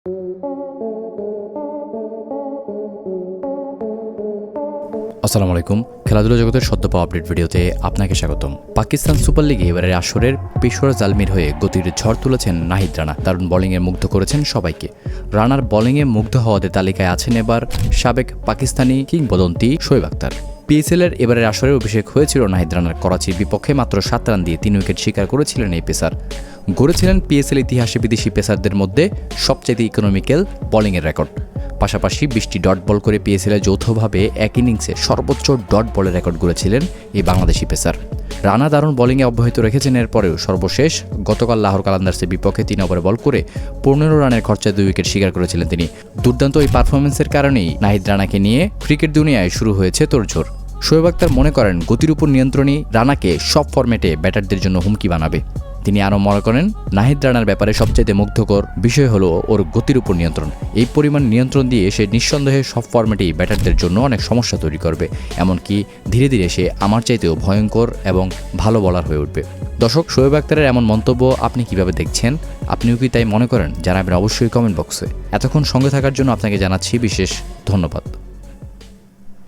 আসসালামু আলাইকুম। খেলাধুলা জগতের সদ্য পাওয়া আপডেট ভিডিওতে আপনাকে স্বাগতম। পাকিস্তান সুপার লিগে এবারের আসরের পেশোয়ার জালমির হয়ে গতির ঝড় তুলেছেন নাহিদ রানা। দারুণ বোলিংয়ে মুগ্ধ করেছেন সবাইকে। রানার বোলিংয়ে মুগ্ধ হওয়াদের তালিকায় আছেন এবার সাবেক পাকিস্তানি কিংবদন্তি শোয়েব আখতার। পিএসএলের এবারের আসরে অভিষেক হয়েছিল নাহিদ রানার। করাচির বিপক্ষে মাত্র 7 রান দিয়ে 3 উইকেট শিকার করেছিলেন এই পেসার। গড়েছিলেন পিএসএল ইতিহাসে বিদেশি পেসারদের মধ্যে সবচেয়ে ইকোনমিক্যাল বোলিংয়ের রেকর্ড। পাশাপাশি 20টি ডট বল করে পিএসএলে যৌথভাবে এক ইনিংসে সর্বোচ্চ ডট বলের রেকর্ড গড়েছিলেন এই বাংলাদেশি পেসার। রানা দারুণ বোলিংয়ে অব্যাহত রেখেছেন। এরপরেও সর্বশেষ গতকাল লাহোর কালান্দার্সের বিপক্ষে 3 ওভারে বল করে 15 রানের খরচায় 2 উইকেট শিকার করেছিলেন তিনি। দুর্দান্ত এই পারফরম্যান্সের কারণেই নাহিদ রানাকে নিয়ে ক্রিকেট দুনিয়ায় শুরু হয়েছে তোড়জোড়। শোয়েব আখতার মনে করেন গতির উপর নিয়ন্ত্রণই রানাকে সব ফরম্যাটে ব্যাটারদের জন্য হুমকি বানাবে। তিনি আরও মনে করেন নাহিদ রানার ব্যাপারে সবচেয়ে মুগ্ধকর বিষয় হলো ওর গতির উপর নিয়ন্ত্রণ। এই পরিমাণ নিয়ন্ত্রণ দিয়ে সে নিঃসন্দেহে সব ফরম্যাটেই ব্যাটারদের জন্য অনেক সমস্যা তৈরি করবে। এমনকি ধীরে ধীরে সে আমার চাইতেও ভয়ঙ্কর এবং ভালো বলার হয়ে উঠবে। দর্শক, শোয়েব আখতারের এমন মন্তব্য আপনি কিভাবে দেখছেন? আপনিও কি তাই মনে করেন? জানাবেন অবশ্যই কমেন্ট বক্সে। এতক্ষণ সঙ্গে থাকার জন্য আপনাকে জানাচ্ছি বিশেষ ধন্যবাদ।